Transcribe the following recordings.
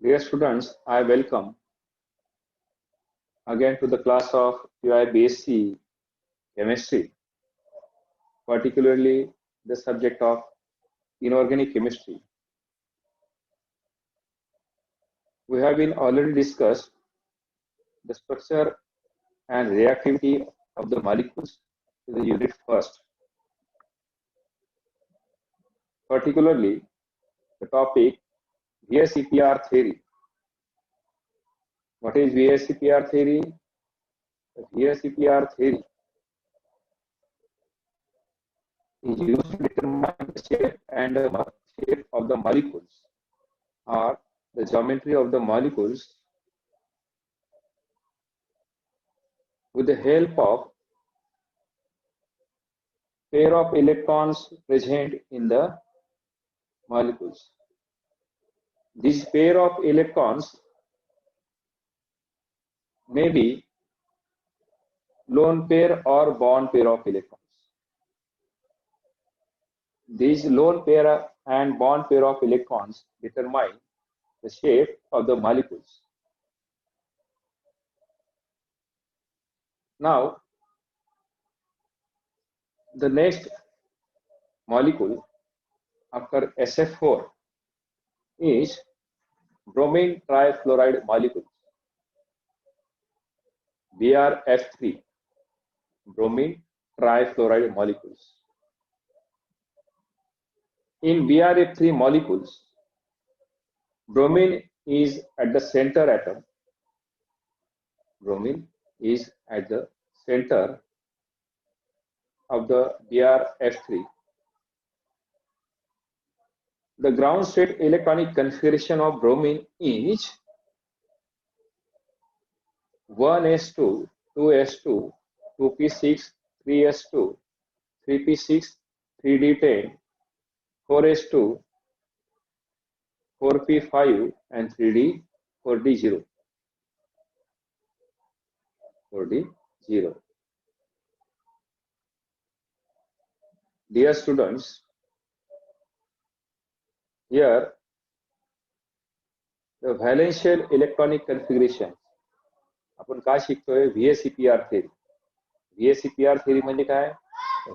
Dear students, I welcome again to the class of UI BSc Chemistry, particularly the subject of inorganic chemistry. We have been already discussed the structure and reactivity of the molecules in the unit first, particularly the topic VSEPR theory. What is VSEPR theory? The VSEPR theory is used to determine the shape and the shape of the molecules or the geometry of the molecules with the help of pair of electrons present in the molecules. This pair of electrons may be lone pair or bond pair of electrons. These lone pair and bond pair of electrons determine the shape of the molecules. Now, the next molecule after SF4 is bromine trifluoride molecule, BRF3, bromine trifluoride molecules. In BRF3 molecules, bromine is at the center atom. Bromine is at the center of the BRF3. The ground state electronic configuration of bromine is 1s2, 2s2, 2p6, 3s2, 3p6, 3d10, 4s2, 4p5, and 3d, 4d0. 4d0. Dear students, here the valential electronic configuration आपण काय शिकतोय VSEPR theory. VSEPR theory म्हणजे काय?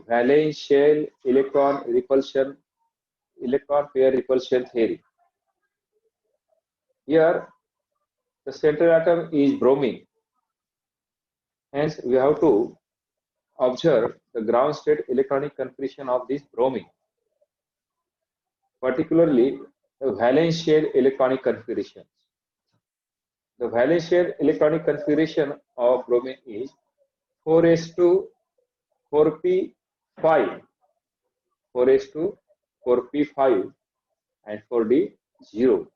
Valential electron pair repulsion theory. Here the central atom is bromine. Hence we have to observe the ground state electronic configuration of this bromine, particularly the valential electronic configuration. The valential electronic configuration of bromine is 4s2, 4p5, 4s2, 4p5, and 4d0.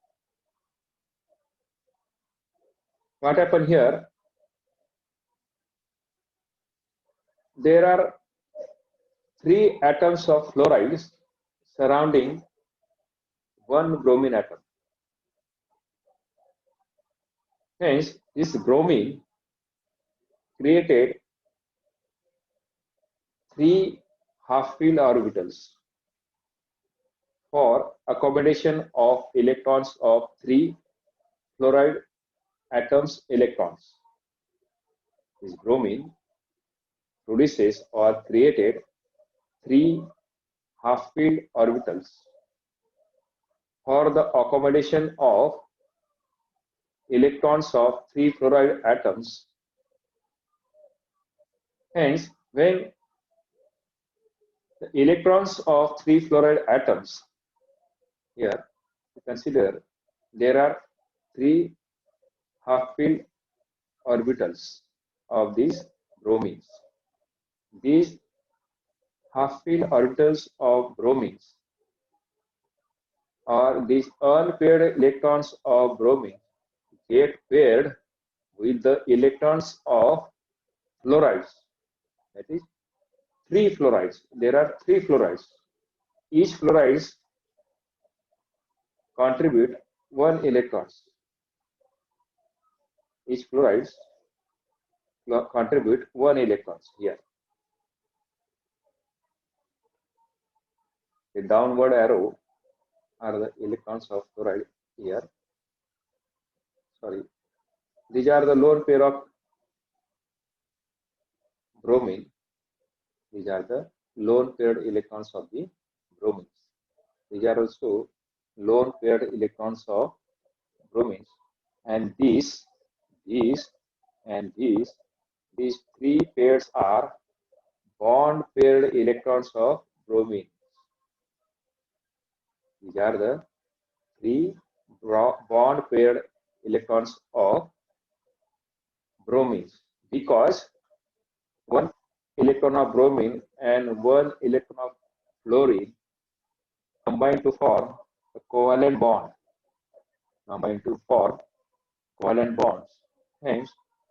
What happened here? There are 3 atoms of fluorides surrounding one bromine atom. Hence, this bromine created 3 half-filled orbitals for accommodation of electrons of 3 fluoride atoms electrons. This bromine produces or created 3 half-filled orbitals for the accommodation of electrons of 3 fluoride atoms. Hence, when the electrons of 3 fluoride atoms, here consider there are 3 half-filled orbitals of these bromines. These half-filled orbitals of bromines or these unpaired electrons of bromine get paired with the electrons of fluorides. That is 3 fluorides. There are 3 fluorides. Each fluorides contribute 1 electrons. Each fluorides contribute 1 electrons here. The downward arrow are the electrons of fluoride here. sorry, these are the lone pair of bromine. These are the lone paired electrons of the bromines. These are also lone paired electrons of bromines. And these, and these three pairs are bond paired electrons of bromine. These are the three bond paired electrons of bromine because one electron of bromine and one electron of fluorine combine to form a covalent bond. Combine to form covalent bonds. Hence,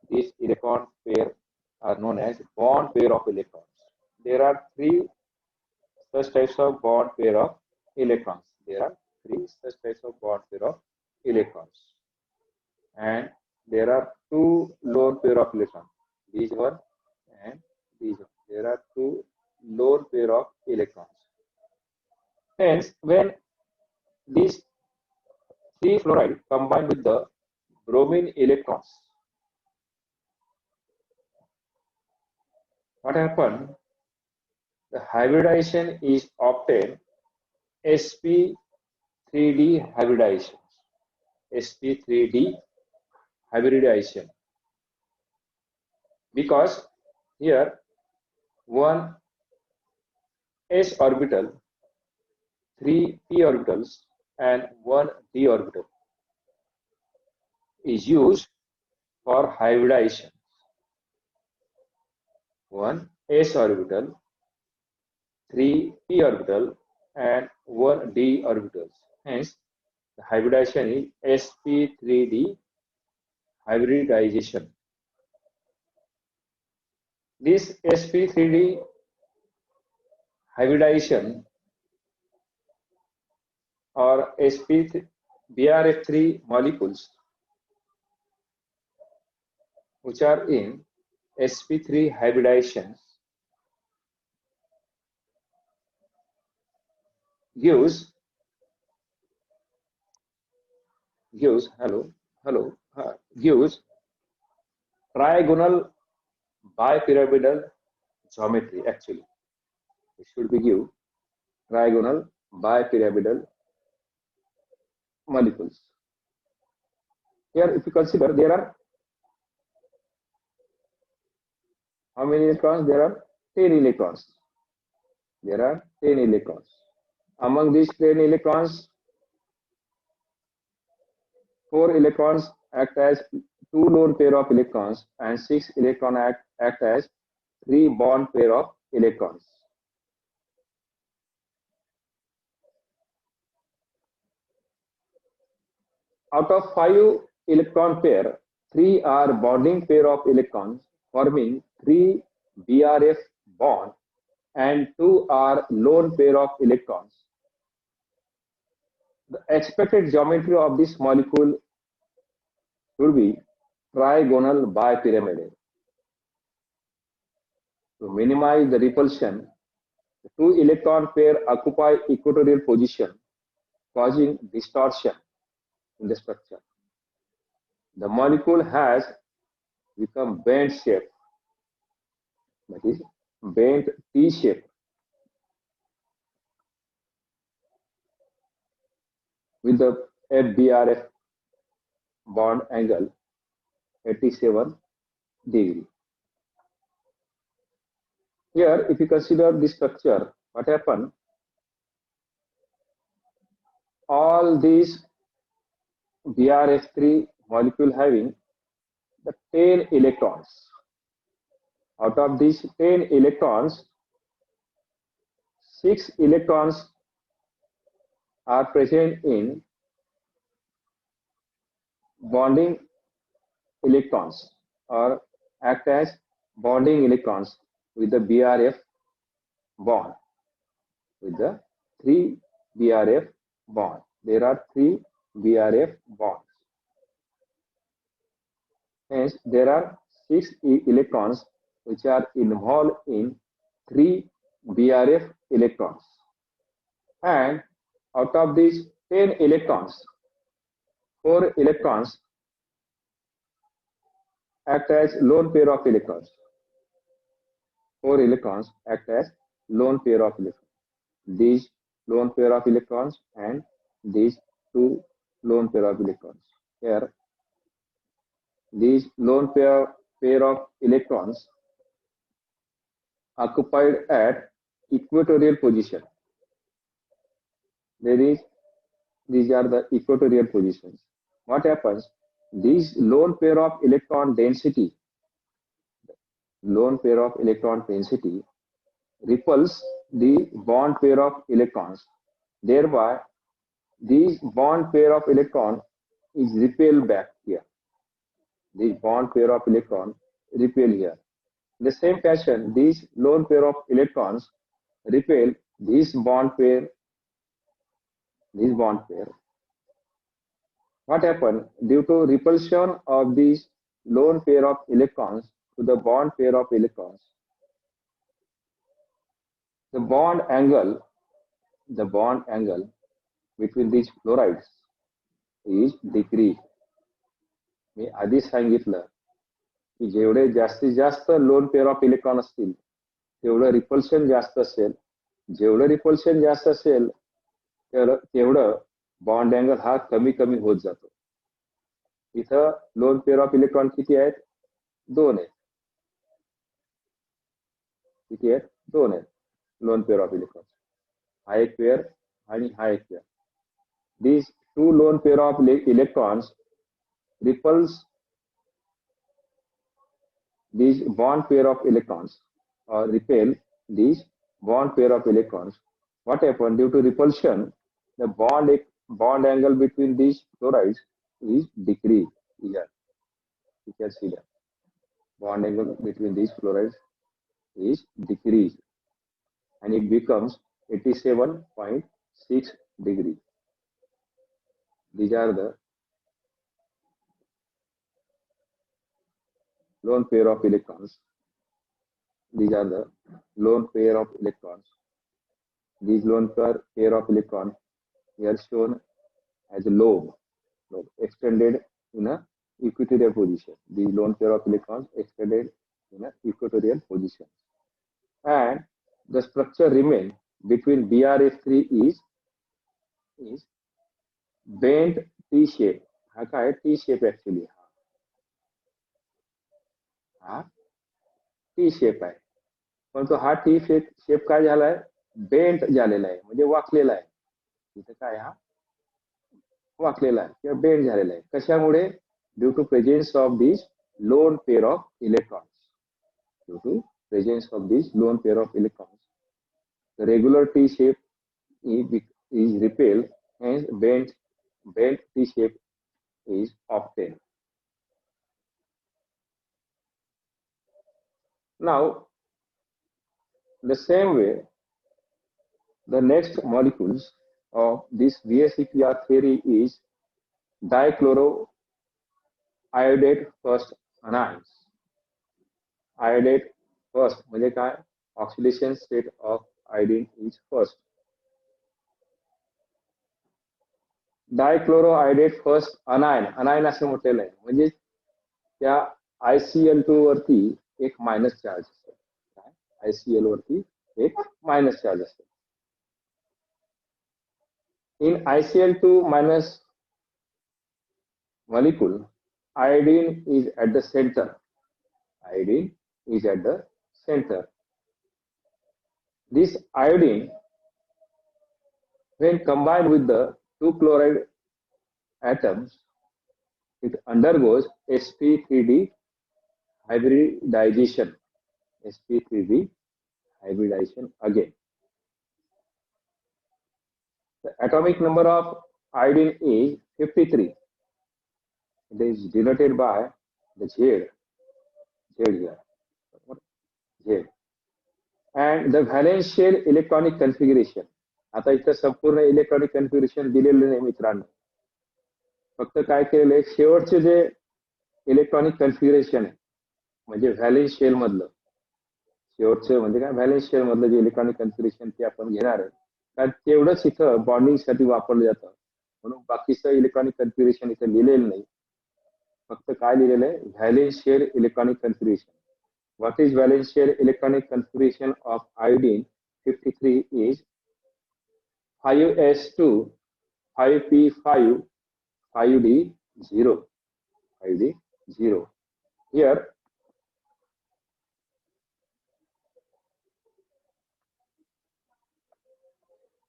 these electron pair are known as bond pair of electrons. There are three such types of bond pair of electrons. There are three such types of bond pair of electrons. And there are two lone pair of electrons. These one and these one. There are two lone pair of electrons. Hence, when these three fluoride combine with the bromine electrons, what happens? The hybridization is obtained sp3d hybridization. sp3d hybridization. Because here one s orbital, three p orbitals, and one d orbital is used for hybridization. One s orbital, three p orbital, and one d orbitals. Hence, the hybridization is sp3d hybridization. This sp3d hybridization or BRF3 molecules which are in sp3 hybridization gives trigonal bipyramidal geometry. Actually, it should be give trigonal bipyramidal molecules. Here, if you consider, there are how many electrons? There are 10 electrons. There are 10 electrons. Among these 10 electrons, 4 electrons act as two lone pair of electrons and 6 electrons act as three bond pair of electrons. Out of 5 electron pair, 3 are bonding pair of electrons forming 3 BRF bond and 2 are lone pair of electrons. The expected geometry of this molecule should be trigonal bipyramidal. To minimize the repulsion, the two electron pair occupy equatorial position, causing distortion in the structure. The molecule has become bent shape, that is bent T shape, with the FBRF bond angle 87 degree. Here, if you consider this structure, what happened? All these BRF3 molecule having the 10 electrons. Out of these 10 electrons, 6 electrons are present in bonding electrons or act as bonding electrons with the BRF bond, with the 3 BRF bond. There are 3 BRF bonds. Hence, there are 6 electrons which are involved in 3 BRF electrons. And out of these 10 electrons, 4 electrons act as lone pair of electrons. 4 electrons act as lone pair of electrons. These lone pair of electrons and these two lone pair of electrons. Here, these lone pair of electrons occupied at equatorial position. These are the equatorial positions. What happens? These lone pair of electron density repulse the bond pair of electrons. Thereby, this bond pair of electron is repelled back here. This bond pair of electron repel here. In the same fashion, these lone pair of electrons repel this bond pair. What happened? Due to repulsion of these lone pair of electrons to the bond pair of electrons, the bond angle between these fluorides is decreased. मी आधी सांगितलं की जेवढे जास्तीत जास्त loan pair of electron असतील तेवढं repulsion जास्त असेल. जेवढं रिपल्शन जास्त असेल तेवढं बॉन्ड अँगल हा कमी कमी होत जातो. इथं लोन पेअर ऑफ इलेक्ट्रॉन किती आहेत? 2 आहेत. किती आहेत? 2 आहेत लोन पेअर ऑफ इलेक्ट्रॉन. हा एक पेअर आणि हा एक pair. These two lone pair of electrons repulse these bond pair of electrons or repel these bond pair of electrons. What happened? Due to repulsion, the bond angle between these fluorides is decreased. Here, you can see that bond angle between these fluorides is decreased, and it becomes 87.6 degrees. These are the lone pair of electrons. These are the lone pair of electrons. These lone pair of electrons here shown as a lobe extended in a equatorial position. These lone pair of electrons extended in a equatorial position, and the structure remain between BRF3 is bent T shape. हा काय T shape actually. हा T shape आहे, परंतु हा T shape काय झालाय? Bent झालेला आहे, म्हणजे वाकलेला आहे. इथे काय हा वाकलेला आहे किंवा बेंट झालेला आहे. कशामुळे? Due to presence of this lone pair of electrons. Due to presence of this lone pair of electrons, the regular T shape is repelled, hence bent T shape is obtained. Now, the same way, the next molecules of this VSEPR theory is dichloroiodate first anions. Iodate first म्हणजे काय? Oxidation state of iodine is first. Dichloroiodate first anion असे म्हटलेलं आहे, म्हणजे त्या ICl2 वरती एक minus charge असतो. ICl वरती एक मायनस चार्ज असतो. In ICl2 minus molecule, iodine is at the center. Iodine is at the center. This iodine, when combined with the two chloride atoms, it undergoes sp3d hybridization. sp3d hybridization again. The atomic number of iodine is 53. It is denoted by the Z here. Z. And the valence shell electronic configuration. आता इथं संपूर्ण electronic कन्फिग्युरेशन दिलेलं नाही मित्रांनो. फक्त काय केलेलं आहे, शेवटचे जे इलेक्ट्रॉनिक कन्फिग्युरेशन आहे म्हणजे व्हॅलेन्स शेल मधलं, शेवटचं म्हणजे काय व्हॅलेन्स शेल मधलं जे इलेक्ट्रॉनिक कन्फिग्युरेशन ते आपण घेणार आहे. कारण तेवढंच इथं बॉन्डिंग साठी वापरलं जातं, म्हणून बाकीचं इलेक्ट्रॉनिक कन्फिग्युरेशन इथं लिहिलेलं नाही. फक्त काय लिहिलेलं आहे, valence shell electronic configuration. What is valence share electronic configuration of iodine 53 is 5s2 5p5 5d0 5d0. Here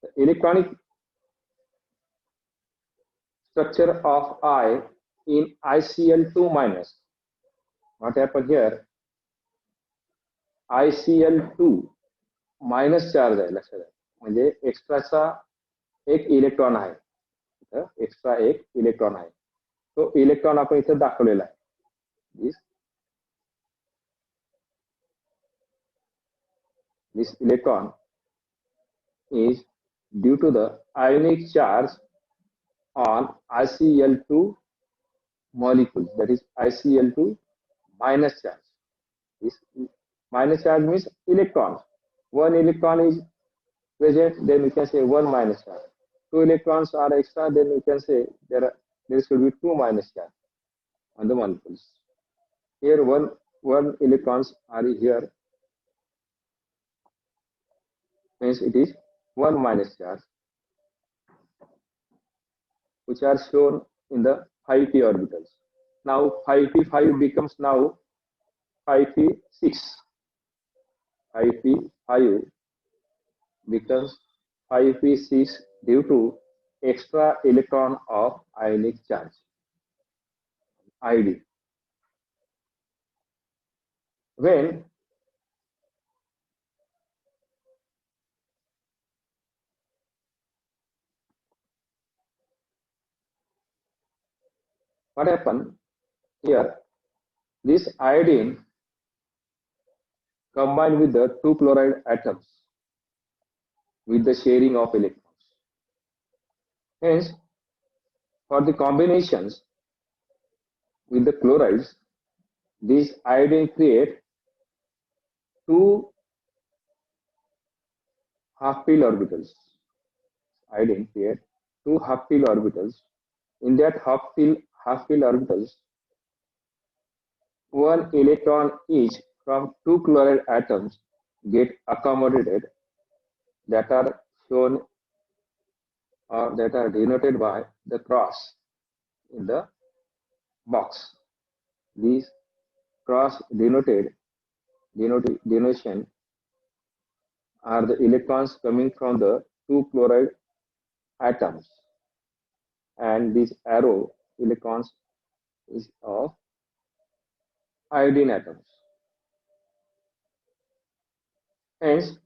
the electronic structure of I in ICl2 minus. What happened here? ICl2 minus charge आहे, लक्षात आहे, म्हणजे एक्स्ट्राचा एक electron आहे, extra एक electron आहे. तो electron आपण इथे दाखवलेला आहे. This electron is due to the ionic charge on ICl2 molecule, that is ICl2 minus charge. This minus charge means electrons. One electron is present, then we can say one minus charge. Two electrons are extra, then we can say there should be two minus charge on the molecules. Here one electrons are here, means it is one minus charge, which are shown in the 5p orbitals. Now 5p5 becomes now 5p6. 5p5 becomes 5p6 due to extra electron of ionic charge, ID. When what happened here, this iodine combined with the two chloride atoms with the sharing of electrons. Hence, for the combinations with the chlorides, these iodine create two half-pill orbitals. Iodine create two half-pill orbitals. In that half-pill orbitals, one electron each from two chloride atoms get accommodated, that are shown or that are denoted by the cross in the box. These cross denotation are the electrons coming from the two chloride atoms, and this arrow electrons is of iodine atoms. Hence,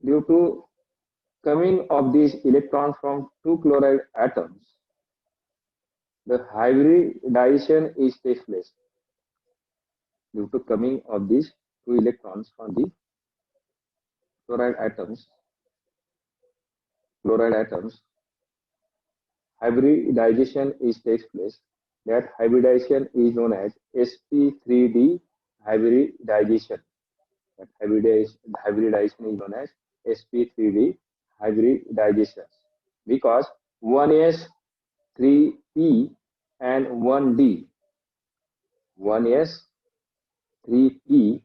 due to coming of these electrons from two chloride atoms, the hybridization is takes place. Due to coming of these two electrons from the chloride atoms, hybridization is takes place. That hybridization is known as sp3d hybridization. That hybridization is known as sp3d hybridization, because 1s, 3p and 1d, 1s, 3p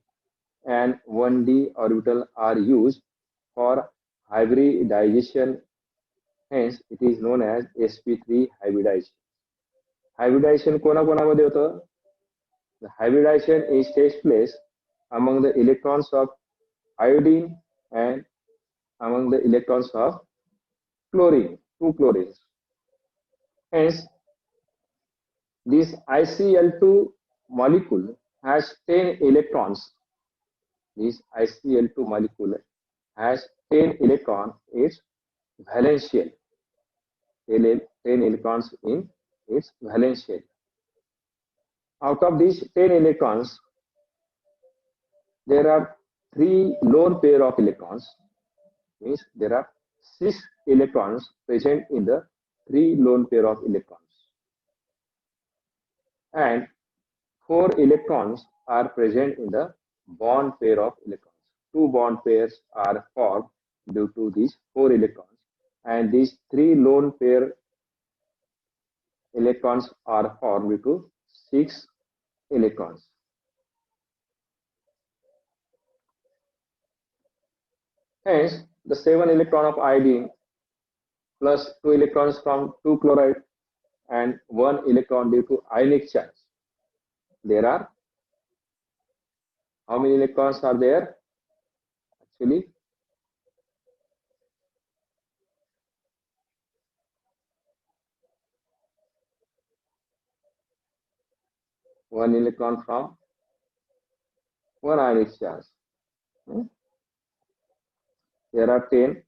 and 1d orbital are used for hybridization. Hence, it is known as sp3 hybridization. Hybridization कोणाकोणामध्ये होतं? The hybridization is takes place among the electrons of iodine and among the electrons of chlorine, two chlorines. Hence, this ICl2 molecule has 10 electrons. This ICl2 molecule has 10 electrons. Its valence shell, 10 electrons in its valence shell. Out of these 10 electrons, there are 3 lone pair of electrons. Means there are 6 electrons present in the 3 lone pair of electrons, and 4 electrons are present in the bond pair of electrons. 2 bond pairs are formed due to these 4 electrons, and these 3 lone pair electrons are formed due to 6 electrons. Hence, the 7 electron of iodine plus 2 electrons from 2 chloride and 1 electron due to ionic charge. There are how many electrons are there? Actually, one electron from one ionic charge. There are 10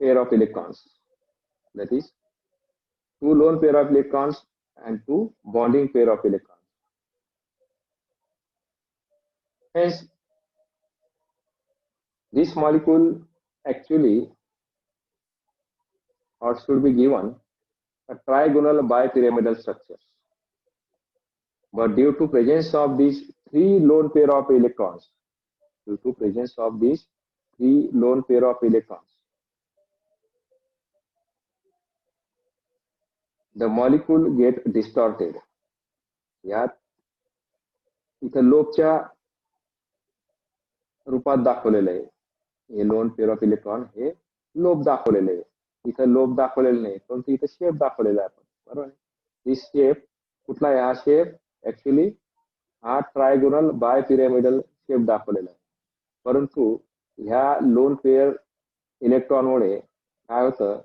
pair of electrons. That is 2 lone pair of electrons and 2 bonding pair of electrons. Hence, this molecule actually or should be given a trigonal bipyramidal structure. But due to presence of these 3 lone pair of electrons, the molecule get distorted. यात इथं लोपच्या रूपात दाखवलेलं आहे. हे lone pair of electron हे लोप दाखवलेलं आहे. इथं लोप दाखवलेलं नाही, परंतु इथं शेप दाखवलेला आहे. बरोबर. दिस शेप कुठला आहे? हा शेप ऍक्च्युअली हा ट्रायगोनल बायपिरामिडल शेप दाखवलेला आहे. परंतु ह्या लोन पेअर इलेक्ट्रॉन मुळे काय होतं?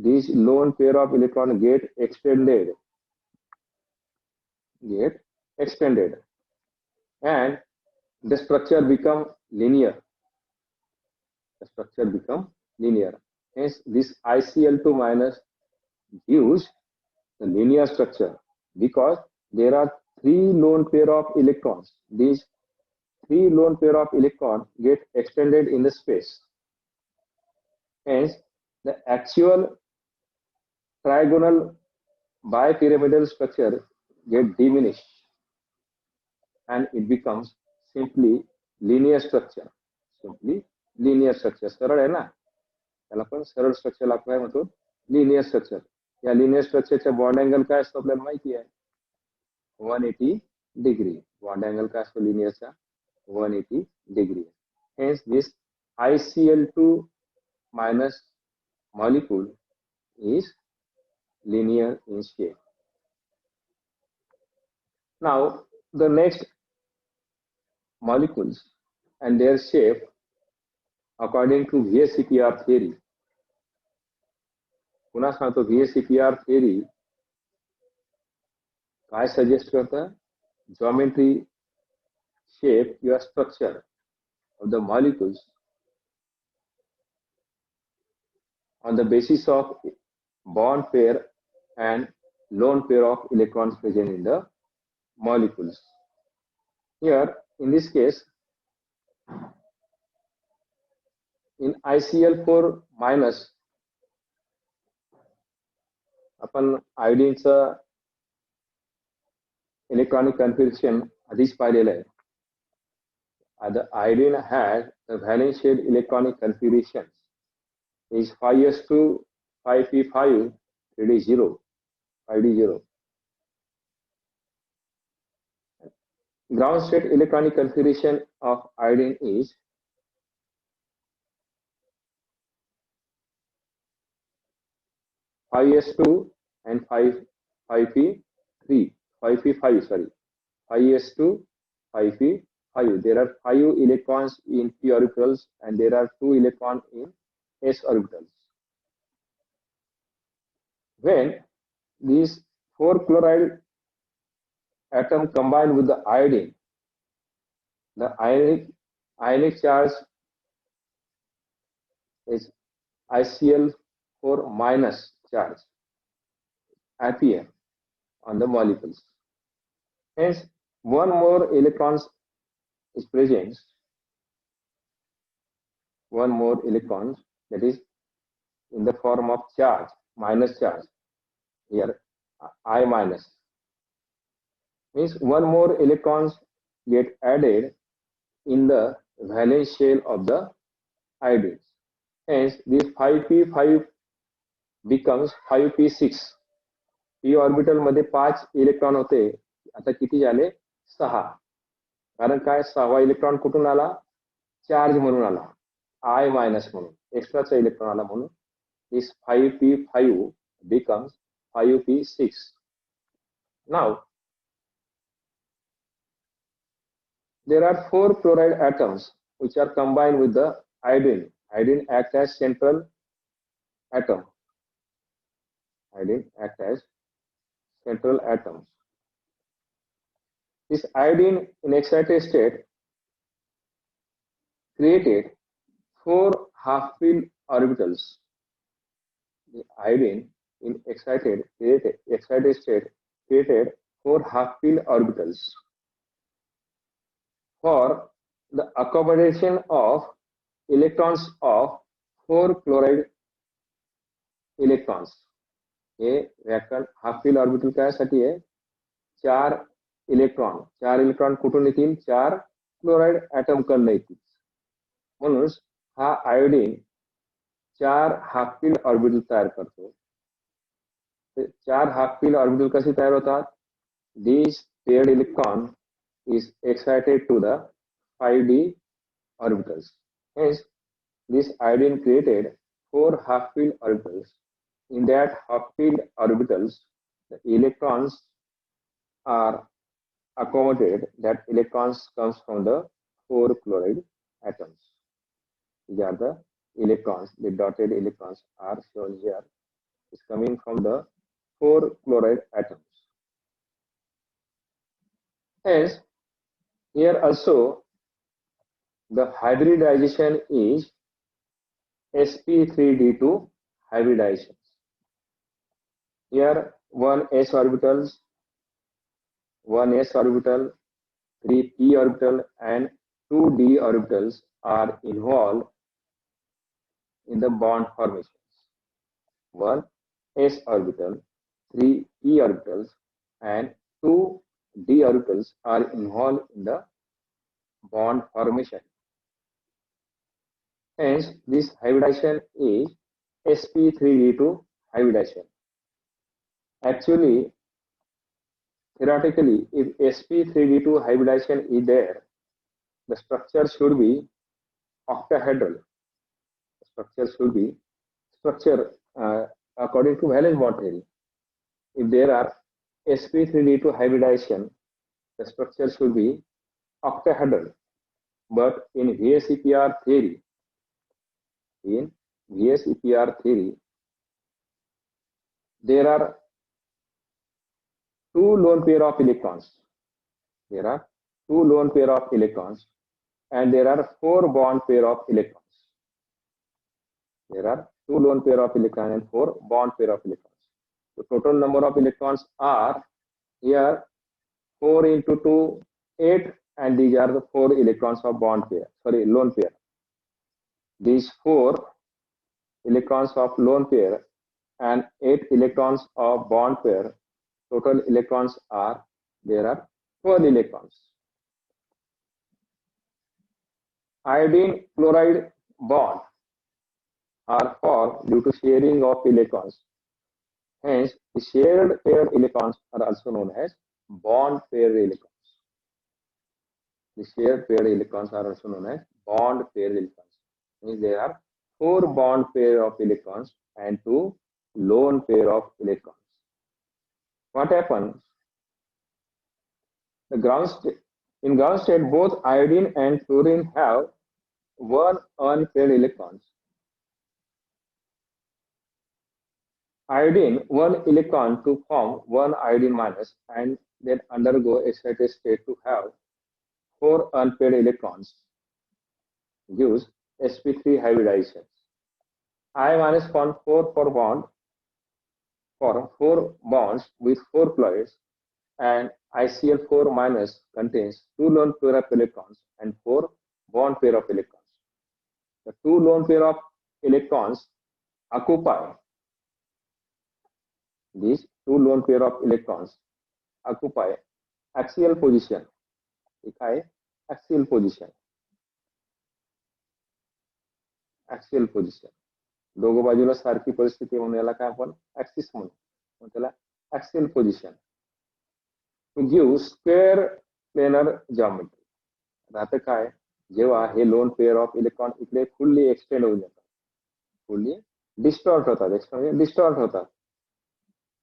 These lone pair of electrons get extended, and the structure become linear. Hence, this ICl2 minus gives the linear structure because there are 3 lone pair of electrons. These 3 lone pair of electrons get extended in the space. Hence, the actual trigonal bipyramidal structure get diminished and it becomes simply linear structure. सरळ आहे ना, त्याला पण सरळ structure काय म्हणतो? Linear structure. या linear स्ट्रक्चरचा bond angle काय असतो आपल्याला माहिती आहे? 180 डिग्री. बॉन्ड अँगल काय असतो लिनियरचा? 180 degree. Hence, this ICl2 minus molecule is linear in shape. Now, the next molecules and their shape according to VSEPR theory. पुन्हा सांगतो, VSEPR theory काय सजेस्ट करतं? Geometry, shape किंवा structure of the molecules on the basis of bond pair and lone pair of electrons present in the molecules. Here, in this case, in ICl4 minus, आपण आयोडीनचं electronic configuration आधीच पाहिलेलं आहे. The iodine has the valence shell electronic configuration is 5s2 5p5 3d0 5d0. Ground state electronic configuration of iodine is 5s2 and 5p3 5p5 sorry 5s2 5p5. There are 5 electrons in p orbitals and there are 2 electrons in s orbitals. When these 4 chloride atom combine with the iodine, the ionic charge is ICl4 minus charge appear on the molecules. Hence, one more electron is present. One more electron, that is in the form of charge, minus charge. Here, I minus. Means one more electrons get added in the valence shell of the iodine. Hence, this 5p5 becomes 5p6. P orbital मध्ये 5 electron होते, आता किती झाले? 6. कारण काय, 6वा electron कुठून आला? Charge म्हणून आला, I मायनस म्हणून, एक्स्ट्राचा इलेक्ट्रॉन आला म्हणून this 5p5 becomes 5p6. Now there are 4 chloride atoms which are combined with the iodine. Iodine acts as central atom. Iodine acts as central atoms. This iodine in excited state created 4 half-filled orbitals. The iodine in excited state created 4 half-filled orbitals for the accommodation of electrons of 4 chloride electrons. हे व्याख्यान half fill orbital कायसाठी आहे? 4 electron कुठून येतील? 4 chloride atom कडून येतील. म्हणून हा iodine 4 half fill orbital तयार करतो. 4 हाफ फिल ऑर्बिटल कसे तयार होतात? These paired electron is excited to the 5d orbitals. Hence, this iodine created 4 half-filled orbitals. In that half-filled orbitals, the electrons are accommodated. That electrons comes from the 4 chloride atoms. These are the electrons. The dotted electrons are shown here. It's coming from the 4 chloride atoms. Hence, here also the hybridization is sp3d2 hybridization. Here 1 s orbital, 3 p orbital and 2 d orbitals are involved in the bond formations. 1 s orbital, 3 p orbitals and 2 d orbitals are involved in the bond formation. Hence, this hybridization is sp3d2 hybridization. Actually, theoretically, if sp3d2 hybridization is there, the structure should be octahedral. The structure should be according to valence bond theory. If there are sp3d2 hybridization, the structure should be octahedral. But in VSEPR theory, there are 2 lone pair of electrons. There are 2 lone pair of electrons and there are 4 bond pair of electrons. There are 2 lone pair of electrons and 4 bond pair of electrons. The total number of electrons are here 4 into 2, 8, and these are the 4 electrons of bond pair, lone pair. These 4 electrons of lone pair and 8 electrons of bond pair, total electrons are, there are 12 electrons. Iodine chloride bond are formed due to sharing of electrons. Hence, the shared paired electrons are also known as bond paired electrons. The shared paired electrons are also known as bond paired electrons. Means there are 4 bond pair of electrons and 2 lone pair of electrons. What happens? In ground state, both iodine and fluorine have 1 unpaired electrons. Iodine 1 electron to form 1 iodine minus and then undergo excited state to have 4 unpaired electrons gives sp3 hybridization. I minus form 4 bonds with 4 chlorides and ICl4 minus contains 2 lone pair of electrons and 4 bond pair of electrons. The 2 lone pair of electrons occupy, these 2 lone pair of electrons occupy axial position. Axial position. दोघं बाजूला सारखी परिस्थिती म्हणून याला काय आपण axis म्हणू, त्याला axial position to give square planar geometry. आता काय जेव्हा हे लोन पेअर ऑफ इलेक्ट्रॉन इकडे फुल्ली एक्सटेंड होऊन जातात, फुल्ली डिस्टॉर्ट होतात, एक्सटेंड डिस्टॉर्ट होतात,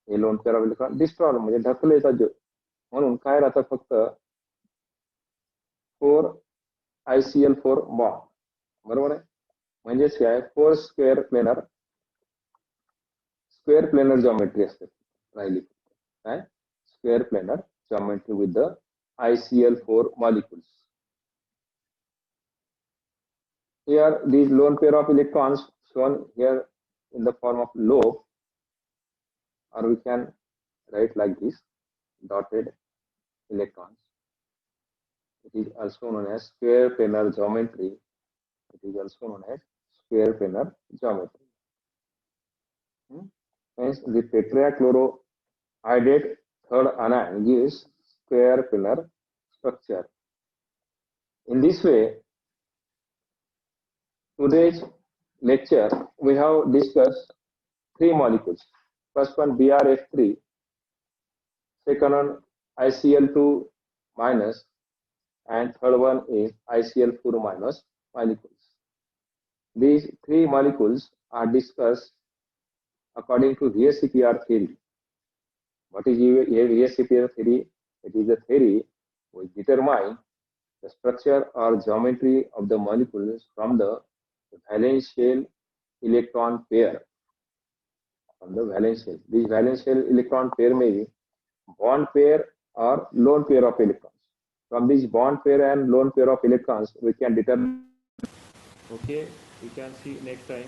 हे lone pair of electron distort म्हणजे ढकले येतात, म्हणून काय राहतं फक्त 4 ICl4 बॉन्ड, बरोबर आहे. म्हणजेच काय 4 स्क्वेअर प्लेनर जॉमेट्री असते राहिली, काय square planar geometry with the ICl4 molecules. Here, these lone pair of electrons shown here in the form of lobe, or we can write like this, dotted electrons. It is also known as square planar geometry. It is also known as square planar geometry. Hence, the tetrachlorohydrate third anion gives square planar structure. In this way, today's lecture we have discussed 3 molecules. First one BrF3, second one ICl2 minus, and third one is ICl4 minus molecules. These 3 molecules are discussed according to VSEPR theory. What is VSEPR theory? It is a theory which determines the structure or geometry of the molecules from the valence shell electron pair. From the valence shell, this valence shell electron pair may be bond pair or lone pair of electrons. From this bond pair and lone pair of electrons, we can determine. Okay, we can see next time.